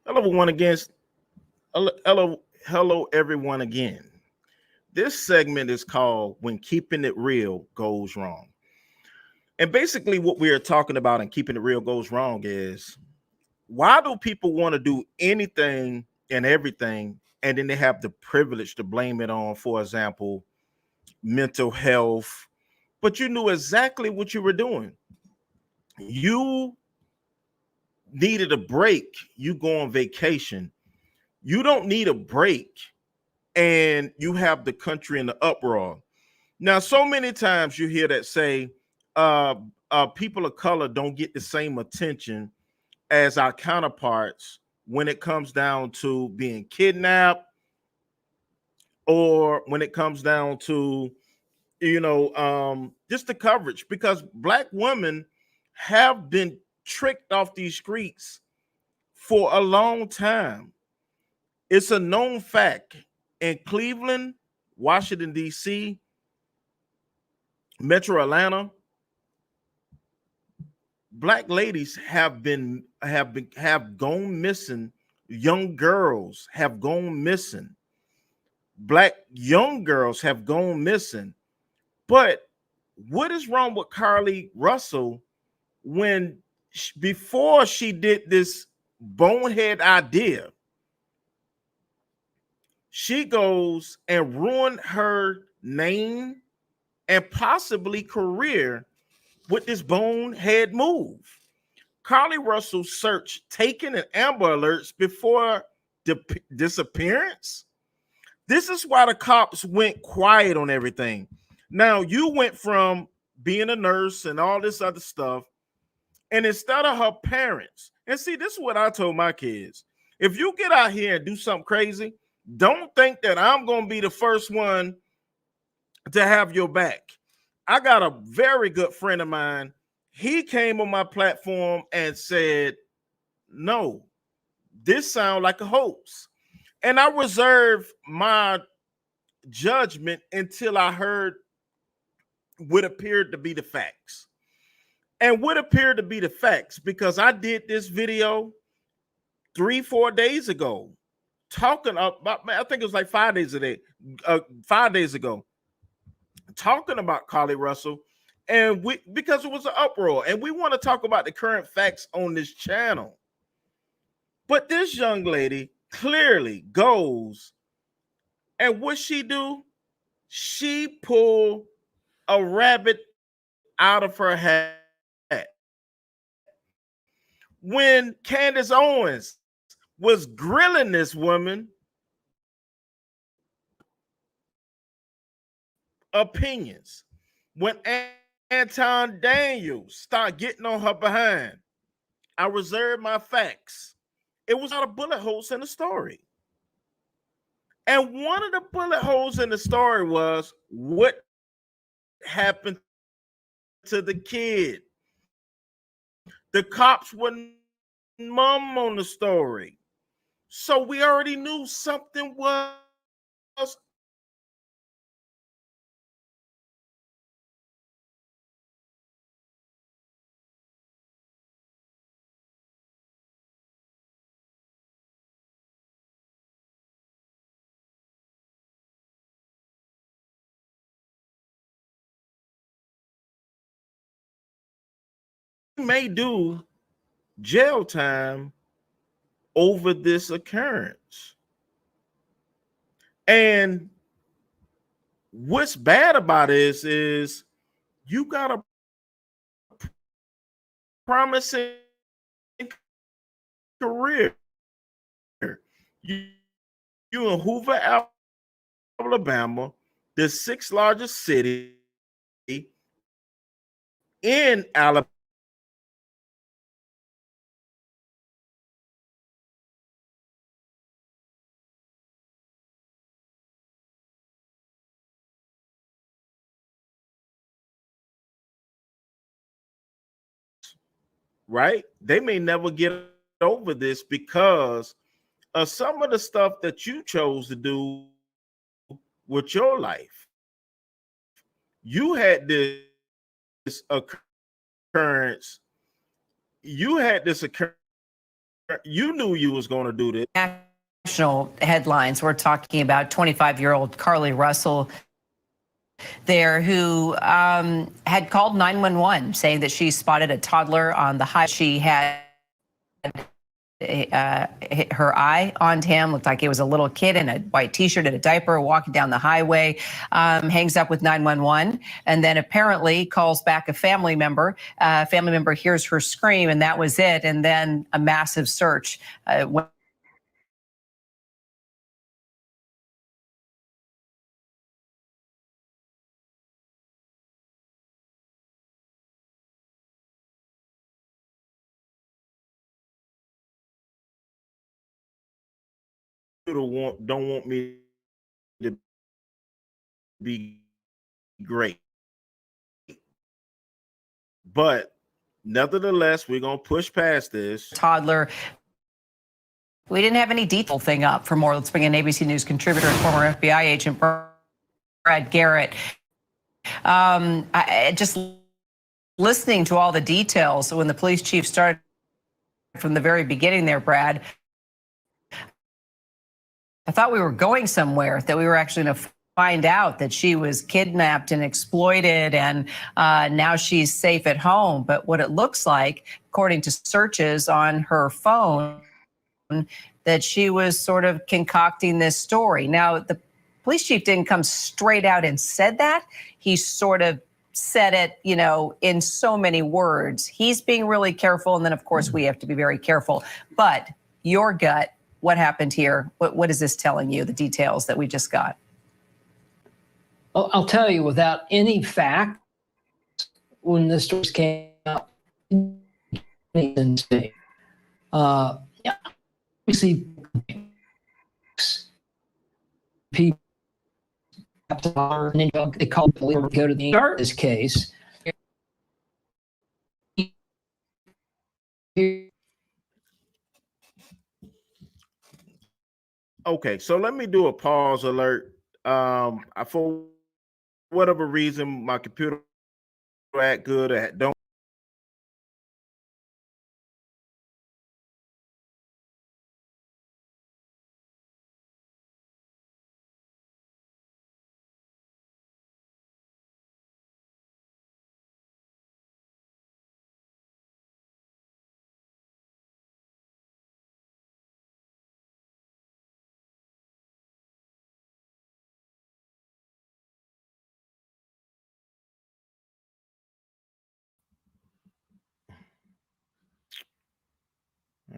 Hello, everyone again. Hello, everyone again. This segment is called "When Keeping It Real Goes Wrong," and basically, what we are talking about in "Keeping It Real Goes Wrong" is why do people want to do anything and everything, and then they have the privilege to blame it on, for example, mental health, but you knew exactly what you were doing. You needed a break. You go on vacation. You don't need a break and you have the country in the uproar. Now, so many times you hear that say people of color don't get the same attention as our counterparts when it comes down to being kidnapped or when it comes down to, just the coverage, because black women have been tricked off these streets for a long time. It's a known fact in Cleveland, Washington, D.C., Metro Atlanta, black ladies have gone missing. Young girls have gone missing. Black young girls have gone missing. But what is wrong with Carlee Russell when before she did this bonehead idea, she goes and ruined her name and possibly career with this bonehead move? Carlee Russell searched taken and Amber Alerts before the disappearance. This is why the cops went quiet on everything. Now, you went from being a nurse and all this other stuff, and instead of her parents, and see, this is what I told my kids. If you get out here and do something crazy, don't think that I'm going to be the first one to have your back. I got a very good friend of mine. He came on my platform and said, no, this sounds like a hoax. And I reserved my judgment until I heard what appeared to be the facts. And what appeared to be the facts, because I did this video 3-4 days ago, talking about, I think it was like 5 days ago, talking about Carlee Russell, and because it was an uproar, and we want to talk about the current facts on this channel. But this young lady clearly goes, and what she do? She pulled a rabbit out of her hat. When Candace Owens was grilling this woman, opinions. When Anton Daniels started getting on her behind, I reserved my facts. It was out of bullet holes in the story. And one of the bullet holes in the story was what happened to the kid. The cops wouldn't mum on the story. So we already knew something was may do jail time over this occurrence. And what's bad about this is you got a promising career. You in Hoover, Alabama, the 6th largest city in Alabama. Right? They may never get over this because of some of the stuff that you chose to do with your life. You had this occurrence. You had this occurrence you knew you was going to do this. National headlines. We're talking about 25-year-old Carlee Russell there, who had called 911 saying that she spotted a toddler on the highway. She had hit her eye on him, looked like it was a little kid in a white t-shirt and a diaper walking down the highway, hangs up with 911, and then apparently calls back a family member. Family member hears her scream, and that was it. And then a massive search. Don't want me to be great, but nevertheless, we're gonna push past this. Toddler. We didn't have any detail thing up. For more, let's bring in ABC News contributor and former FBI agent Brad Garrett. Just listening to all the details when the police chief started from the very beginning there, Brad, I thought we were going somewhere, that we were actually going to find out that she was kidnapped and exploited, and now she's safe at home. But what it looks like, according to searches on her phone, that she was sort of concocting this story. Now, the police chief didn't come straight out and said that. He sort of said it, you know, in so many words. He's being really careful, and then, of course, we have to be very careful. But your gut, what happened here? What is this telling you, the details that we just got? I'll tell you without any fact, when the stories came out, yeah, we see people, and then they call the police, go to the start this case. Okay, so let me do a pause alert. For whatever reason, my computer act good. I don't.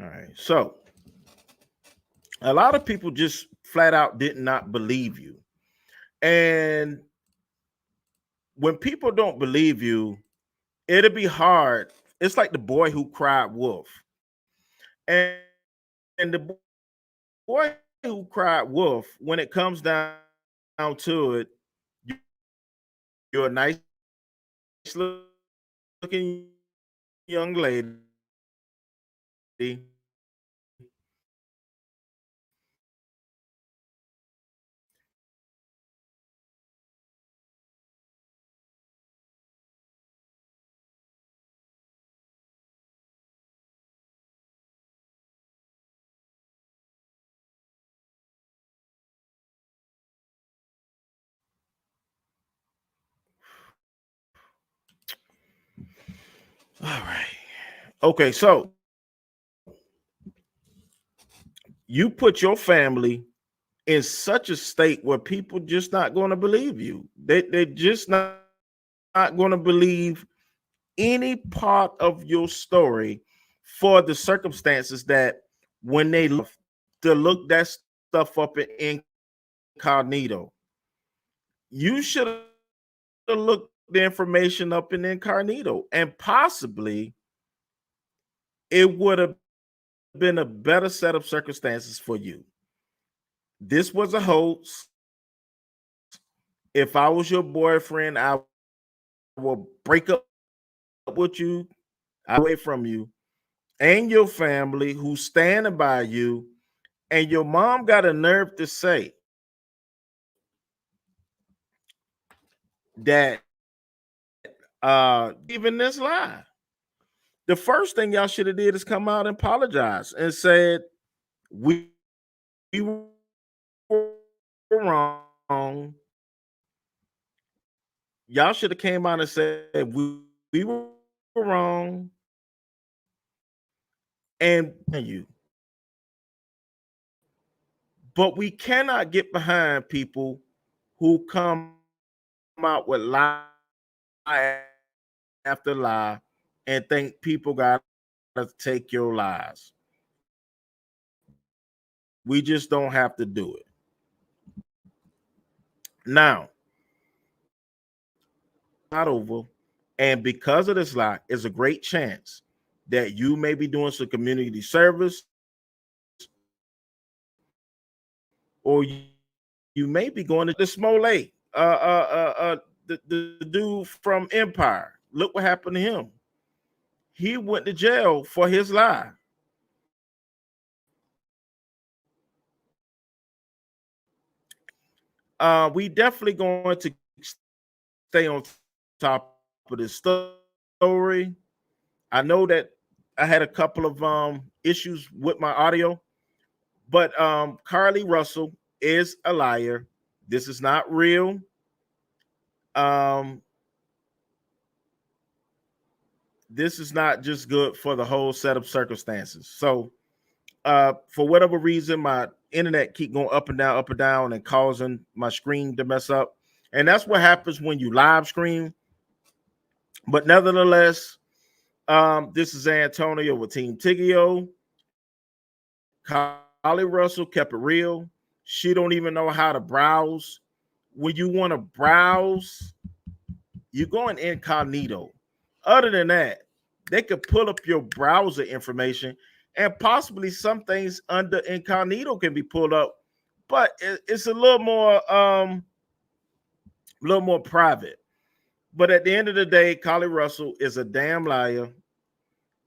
All right, so a lot of people just flat out did not believe you. And when people don't believe you, it'll be hard. It's like the boy who cried wolf. And the boy who cried wolf, when it comes down to it, you're a nice looking young lady. All right. Okay, so you put your family in such a state where people just not going to believe you. They're just not going to believe any part of your story for the circumstances that when they look to look that stuff up in incognito. You should have looked the information up in incognito, and possibly it would have been a better set of circumstances for you. This was a hoax. If I was your boyfriend, I will break up with you, away from you, and your family who's standing by you. And your mom got a nerve to say that even this lie. The first thing y'all should have did is come out and apologize and said we were wrong. Y'all should have came out and said we were wrong, and you. But we cannot get behind people who come out with lie after lie and think people got to take your lies. We just don't have to do it. Now, not over, and because of this lie, is a great chance that you may be doing some community service, or you may be going to the Smollett, the dude from Empire. Look what happened to him. He went to jail for his lie. We definitely going to stay on top of this story. I know that I had a couple of issues with my audio, but Carlee Russell is a liar. This is not real. This is not just good for the whole set of circumstances. So for whatever reason, my internet keep going up and down and causing my screen to mess up. And that's what happens when you live stream. But nevertheless, this is Antonio with Team Tiggio. Carlee Russell kept it real. She don't even know how to browse. When you want to browse, you go in incognito. Other than that, they could pull up your browser information, and possibly some things under incognito can be pulled up, but it's a little more private. But at the end of the day, Carlee Russell is a damn liar,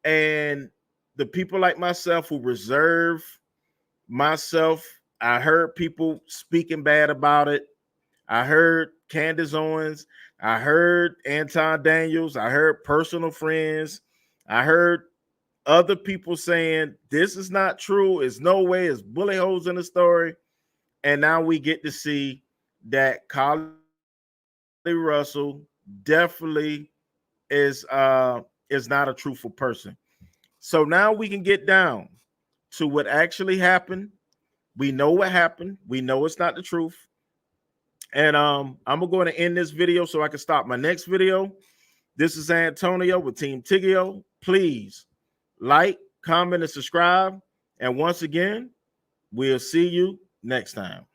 and the people like myself who reserve myself, I heard people speaking bad about it. I heard Candace Owens. I heard Anton Daniels. I heard personal friends. I heard other people saying this is not true. It's no way. It's bullet holes in the story. And now we get to see that Carlee Russell definitely is not a truthful person. So now we can get down to what actually happened. We know what happened. We know it's not the truth. And I'm going to end this video so I can start my next video. This is Antonio with Team Tiggio. Please like, comment, and subscribe. And once again, we'll see you next time.